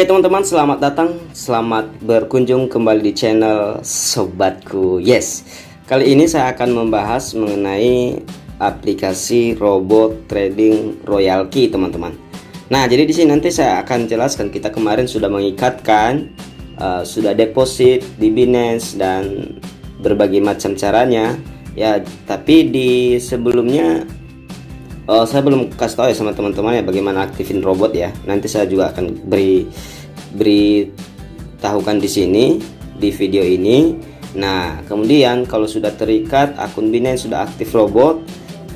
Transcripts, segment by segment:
Oke teman-teman, selamat datang, selamat berkunjung kembali di channel Sobatku. Yes, kali ini saya akan membahas mengenai aplikasi robot trading Royal Key teman-teman. Nah, jadi di sini nanti saya akan jelaskan, kita kemarin sudah mengikatkan, sudah deposit di Binance dan berbagai macam caranya ya. Tapi di sebelumnya saya belum kasih tahu ya sama teman-teman ya bagaimana aktifin robot ya. Nanti saya juga akan beri tahukan di sini di video ini. Nah, kemudian kalau sudah terikat akun Binance, sudah aktif robot,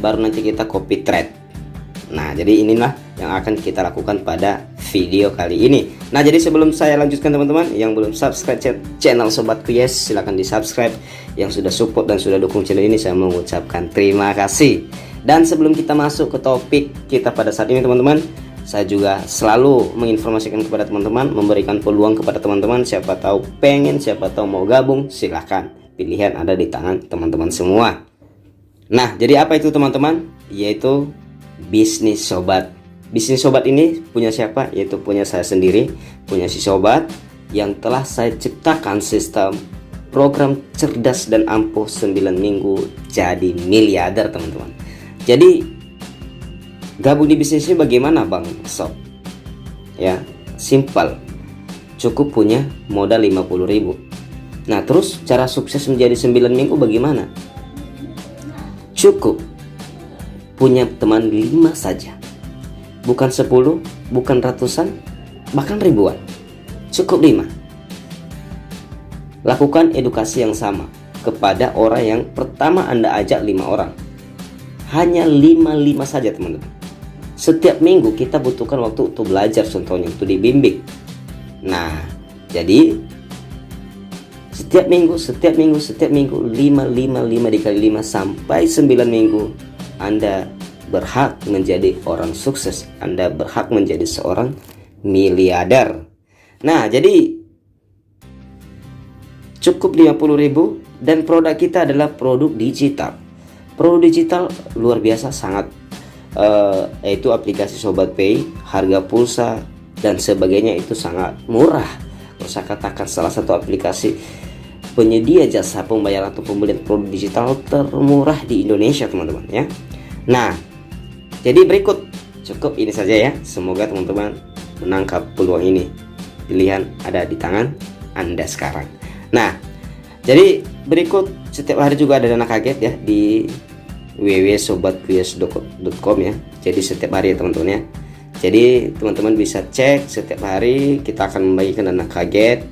baru nanti kita copy trade. Nah, jadi inilah yang akan kita lakukan pada video kali ini. Nah, jadi sebelum saya lanjutkan teman-teman, yang belum subscribe channel Sobatku Yes, silahkan di subscribe. Yang sudah support dan sudah dukung channel ini, saya mengucapkan terima kasih. Dan sebelum kita masuk ke topik kita pada saat ini teman-teman, saya juga selalu menginformasikan kepada teman-teman, memberikan peluang kepada teman-teman, siapa tahu pengen, siapa tahu mau gabung, silahkan. Pilihan ada di tangan teman-teman semua. Nah, jadi apa itu teman-teman? Yaitu bisnis sobat. Bisnis sobat ini punya siapa? Yaitu punya saya sendiri, punya si sobat yang telah saya ciptakan sistem program cerdas dan ampuh 9 minggu jadi miliarder teman-teman. Jadi gabung di bisnis ini bagaimana Bang Sob? Ya, simpel. Cukup punya modal 50.000. Nah, terus cara sukses menjadi 9 minggu bagaimana? Cukup punya teman 5 saja. Bukan 10, bukan ratusan, bahkan ribuan. Cukup 5. Lakukan edukasi yang sama kepada orang yang pertama Anda ajak 5 orang. Hanya 5 saja teman-teman. Setiap minggu kita butuhkan waktu untuk belajar, contohnya untuk dibimbing. Nah, jadi setiap minggu 5 dikali 5 sampai 9 minggu Anda berhak menjadi orang sukses. Anda berhak menjadi seorang miliarder. Nah, jadi cukup 50.000 dan produk kita adalah produk digital. Produk digital luar biasa sangat, yaitu aplikasi Sobat Pay, harga pulsa dan sebagainya itu sangat murah. Kalau saya katakan salah satu aplikasi penyedia jasa pembayaran atau pembelian produk digital termurah di Indonesia teman-teman ya. Nah, jadi berikut cukup ini saja ya. Semoga teman-teman menangkap peluang ini. Pilihan ada di tangan Anda sekarang. Nah, jadi berikut setiap hari juga ada dana kaget ya di www.sobatkuyes.com ya. Jadi setiap hari ya teman-teman ya. Jadi teman-teman bisa cek setiap hari kita akan membagikan dana kaget.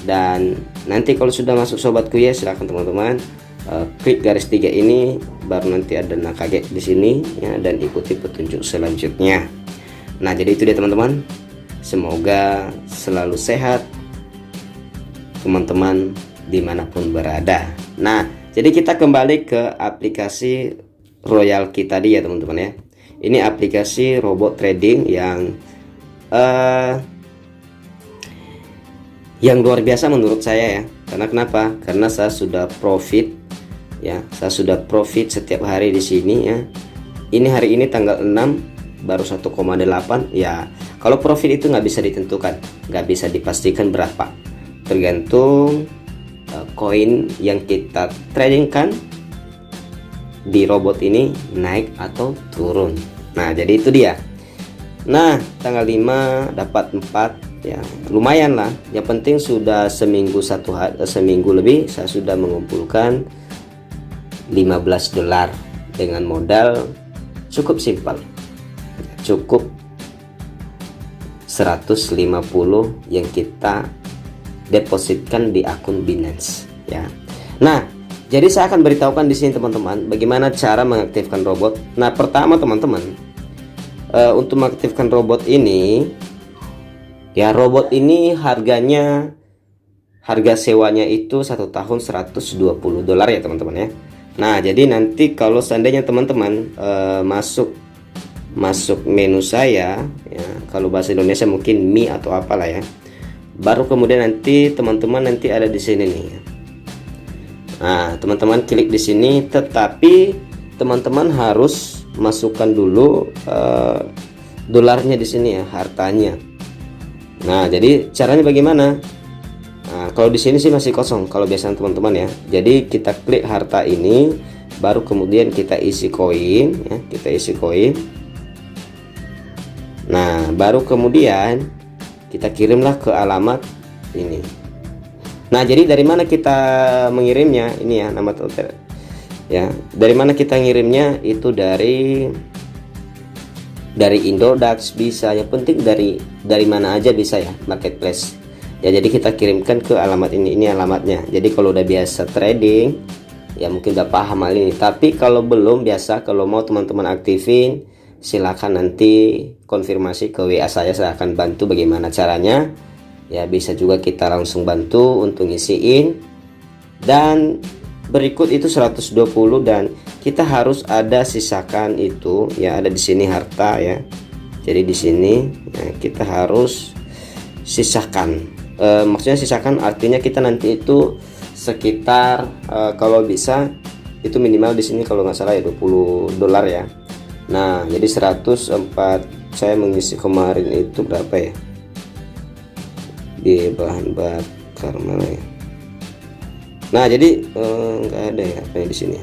Dan nanti kalau sudah masuk Sobat Kuyes, silahkan teman-teman klik garis 3 ini, baru nanti ada dana kaget di sini ya, dan ikuti petunjuk selanjutnya. Nah, jadi itu dia teman-teman. Semoga selalu sehat teman-teman dimanapun berada. Nah, jadi kita kembali ke aplikasi Royal Key tadi ya teman-teman ya. Ini aplikasi robot trading yang luar biasa menurut saya ya. Karena kenapa? Karena saya sudah profit ya. Saya sudah profit setiap hari di sini ya. Ini hari ini tanggal 6 baru 1,8 ya. Kalau profit itu nggak bisa ditentukan, nggak bisa dipastikan berapa. Tergantung koin yang kita tradingkan di robot ini naik atau turun. Nah, jadi itu dia. Nah, tanggal 5 dapat 4 ya, lumayan lah. Yang penting sudah seminggu seminggu lebih saya sudah mengumpulkan $15 dengan modal cukup simpel. Cukup 150 yang kita depositkan di akun Binance ya. Nah, jadi saya akan beritahukan di sini teman-teman bagaimana cara mengaktifkan robot. Nah, pertama teman-teman, untuk mengaktifkan robot ini ya, robot ini harga sewanya itu 1 tahun $120 ya teman-teman ya. Nah, jadi nanti kalau seandainya teman-teman masuk menu saya ya, kalau bahasa Indonesia mungkin Mi atau apalah ya, baru kemudian nanti teman-teman nanti ada di sini nih. Nah, teman-teman klik di sini, tetapi teman-teman harus masukkan dulu dolarnya di sini ya, hartanya. Nah, jadi caranya bagaimana? Nah, kalau di sini sih masih kosong kalau biasanya teman-teman ya. Jadi kita klik harta ini, baru kemudian kita isi koin ya, kita isi koin. Nah, baru kemudian kita kirimlah ke alamat ini. Nah, jadi dari mana kita mengirimnya? Ini ya nama total. Ya, dari mana kita ngirimnya? Itu dari Indodax bisa, yang penting dari mana aja bisa ya, marketplace. Ya, jadi kita kirimkan ke alamat ini alamatnya. Jadi kalau udah biasa trading ya mungkin udah paham hal ini, tapi kalau belum biasa, kalau mau teman-teman aktifin, silahkan nanti konfirmasi ke WA saya akan bantu bagaimana caranya. Ya, bisa juga kita langsung bantu untuk ngisiin. Dan berikut itu 120, dan kita harus ada sisakan itu ya, ada di sini harta ya. Jadi di sini ya, kita harus sisakan. Maksudnya sisakan artinya kita nanti itu sekitar kalau bisa itu minimal di sini kalau nggak salah ya $20 ya. Nah, jadi 104 saya mengisi kemarin itu berapa ya? Di bahan bakar mana ya? Nah, jadi nggak ada ya apa di sini.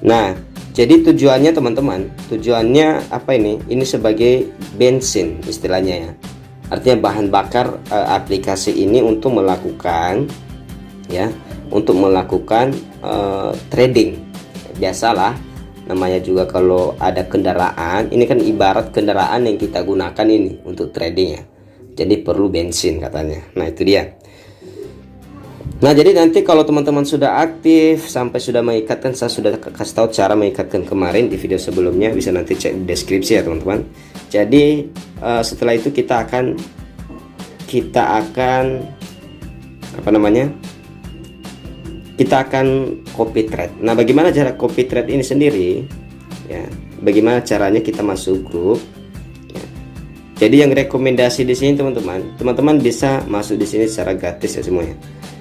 Nah, jadi tujuannya teman-teman, tujuannya apa ini? Ini sebagai bensin istilahnya ya. Artinya bahan bakar aplikasi ini untuk melakukan ya, untuk melakukan trading. Biasalah namanya juga kalau ada kendaraan, ini kan ibarat kendaraan yang kita gunakan ini untuk trading ya. Jadi perlu bensin katanya. Nah, itu dia. Nah, jadi nanti kalau teman-teman sudah aktif sampai sudah mengikatkan, saya sudah kasih tahu cara mengikatkan kemarin di video sebelumnya, bisa nanti cek di deskripsi ya teman-teman. Jadi setelah itu kita akan apa namanya? Kita akan copy trade. Nah, bagaimana cara copy trade ini sendiri? Ya, bagaimana caranya kita masuk grup? Ya. Jadi yang rekomendasi di sini teman-teman bisa masuk di sini secara gratis ya semuanya.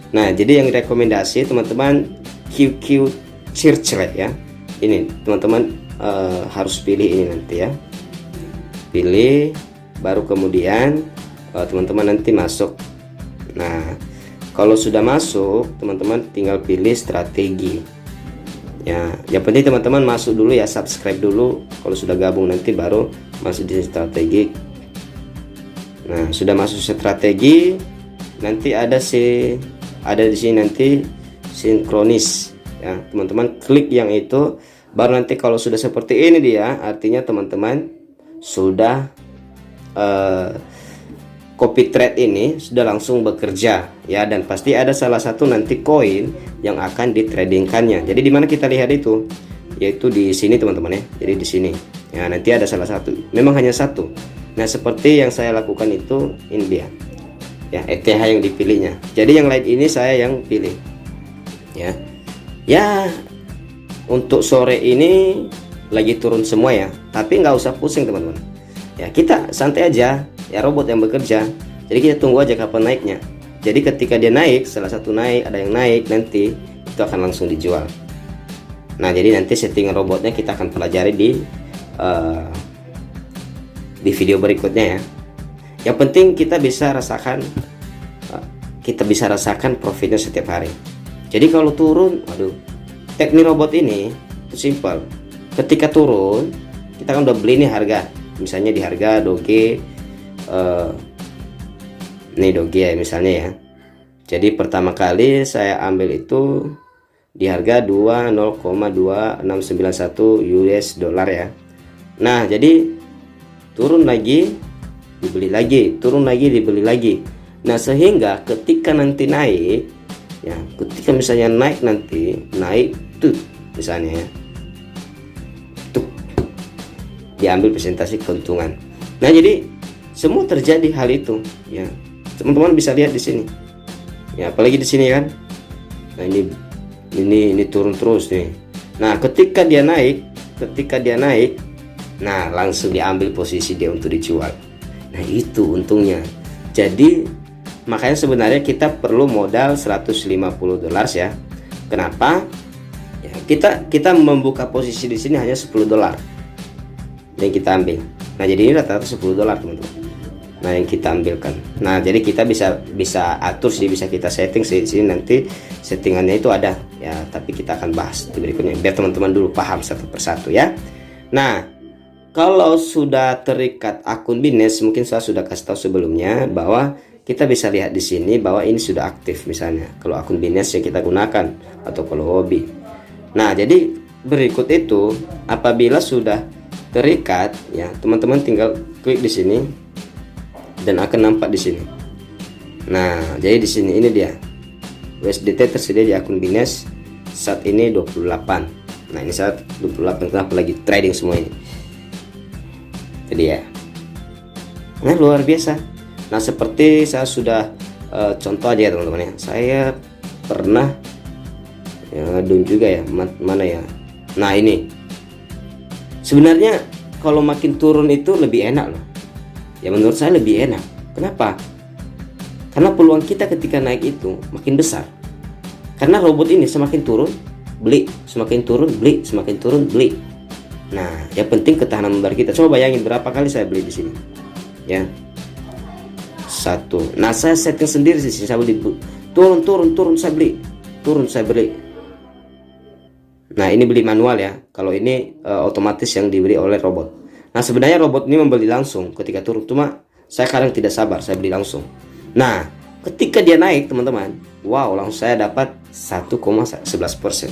Nah, jadi yang rekomendasi teman-teman QQ Circle ya. Ini teman-teman harus pilih ini nanti ya. Pilih, baru kemudian teman-teman nanti masuk. Nah, kalau sudah masuk, teman-teman tinggal pilih strategi. Ya, yang penting teman-teman masuk dulu ya, subscribe dulu. Kalau sudah gabung nanti baru masuk di strategi. Nah, sudah masuk strategi, nanti ada di sini nanti sinkronis ya. Teman-teman klik yang itu, baru nanti kalau sudah seperti ini dia, artinya teman-teman sudah copy trade ini sudah langsung bekerja ya, dan pasti ada salah satu nanti koin yang akan ditradingkannya. Jadi di mana kita lihat itu, yaitu di sini teman-teman ya. Jadi di sini ya, nanti ada salah satu, memang hanya satu. Nah, seperti yang saya lakukan itu, ini dia ya, ETH yang dipilihnya. Jadi yang lain ini saya yang pilih ya. Ya, untuk sore ini lagi turun semua ya, tapi nggak usah pusing teman-teman ya, kita santai aja ya, robot yang bekerja. Jadi kita tunggu aja kapan naiknya. Jadi ketika dia naik, salah satu naik, ada yang naik, nanti itu akan langsung dijual. Nah, jadi nanti settingan robotnya kita akan pelajari di video berikutnya ya. Yang penting kita bisa rasakan profitnya setiap hari. Jadi kalau turun, waduh, teknik robot ini itu simple. Ketika turun, kita kan udah beli nih harga, misalnya di harga Doge, nih Doge ya misalnya ya. Jadi pertama kali saya ambil itu di harga 2,2691 US dollar ya. Nah, jadi turun lagi dibeli lagi, turun lagi dibeli lagi. Nah, sehingga ketika nanti naik ya, ketika misalnya naik tuh misalnya ya, tuh diambil presentasi keuntungan. Nah, jadi semua terjadi hal itu ya, teman-teman bisa lihat di sini ya, apalagi di sini kan. Nah, ini turun terus nih. Nah, ketika dia naik, nah langsung diambil posisi dia untuk dijual. Nah, itu untungnya. Jadi makanya sebenarnya kita perlu modal $150 ya. Kenapa? Ya, kita membuka posisi di sini hanya $10. yang kita ambil. Nah jadi ini rata-rata $10 teman-teman. Nah yang kita ambilkan. Nah jadi kita bisa atur sih, bisa kita setting sih. Sini nanti settingannya itu ada ya, tapi kita akan bahas di berikutnya biar teman-teman dulu paham satu persatu ya. Nah kalau sudah terikat akun Binance, mungkin saya sudah kasih tahu sebelumnya bahwa kita bisa lihat di sini bahwa ini sudah aktif misalnya kalau akun Binance yang kita gunakan atau kalau hobi. Nah jadi berikut itu apabila sudah terikat ya, teman-teman tinggal klik di sini dan akan nampak di sini. Nah, jadi di sini ini dia. USDT tersedia di akun Binance saat ini 28. Nah, ini saat 28, kenapa lagi trading semua ini. Jadi ya. Nah, luar biasa. Nah, seperti saya sudah contoh aja ya teman-teman ya. Saya pernah ya dun juga ya, mana ya. Nah, ini. Sebenarnya kalau makin turun itu lebih enak loh. Ya menurut saya lebih enak. Kenapa? Karena peluang kita ketika naik itu makin besar. Karena robot ini semakin turun beli, semakin turun beli, semakin turun beli. Nah, yang penting ketahanan modal kita. Coba bayangin berapa kali saya beli di sini. Ya. 1. Nah, saya setting sendiri sih, saya beli turun saya beli. Turun saya beli. Nah, ini beli manual ya. Kalau ini otomatis yang diberi oleh robot. Nah sebenarnya robot ini membeli langsung ketika turun, cuma saya kadang tidak sabar, saya beli langsung. Nah ketika dia naik teman-teman, wow, langsung saya dapat 1,11%.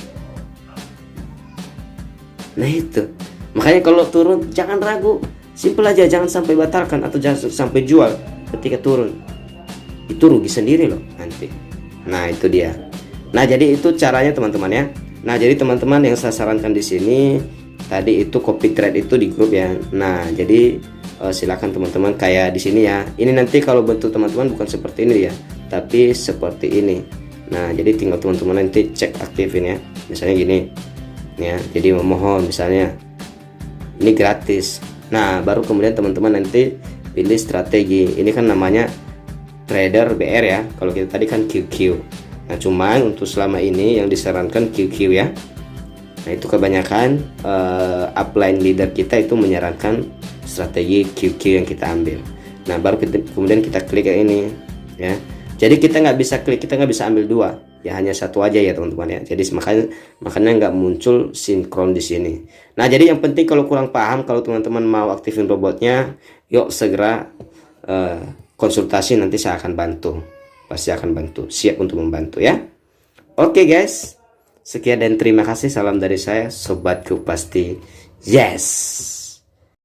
Nah itu makanya kalau turun jangan ragu, simple aja, jangan sampai batalkan atau jangan sampai jual ketika turun. Itu rugi sendiri loh nanti. Nah itu dia. Nah jadi itu caranya teman-teman ya. Nah jadi teman-teman yang saya sarankan di sini tadi itu copy trade itu di grup ya. Nah jadi silakan teman-teman kayak di sini ya. Ini nanti kalau bentuk teman-teman bukan seperti ini ya, tapi seperti ini. Nah jadi tinggal teman-teman nanti cek aktifin ya. Misalnya gini ya. Jadi memohon misalnya ini gratis. Nah baru kemudian teman-teman nanti pilih strategi. Ini kan namanya trader BR ya. Kalau kita tadi kan QQ. Nah cuman untuk selama ini yang disarankan QQ ya. Nah itu kebanyakan upline leader kita itu menyarankan strategi QQ yang kita ambil. Nah baru kemudian kita klik yang ini ya. Jadi kita nggak bisa klik, kita nggak bisa ambil dua ya, hanya satu aja ya teman-teman ya. Jadi makanya nggak muncul sinkron di sini. Nah jadi yang penting kalau kurang paham, kalau teman-teman mau aktifin robotnya, yuk segera konsultasi, nanti saya akan bantu, pasti akan bantu, siap untuk membantu ya. Oke guys. Sekian dan terima kasih. Salam dari saya, sobatku pasti yes.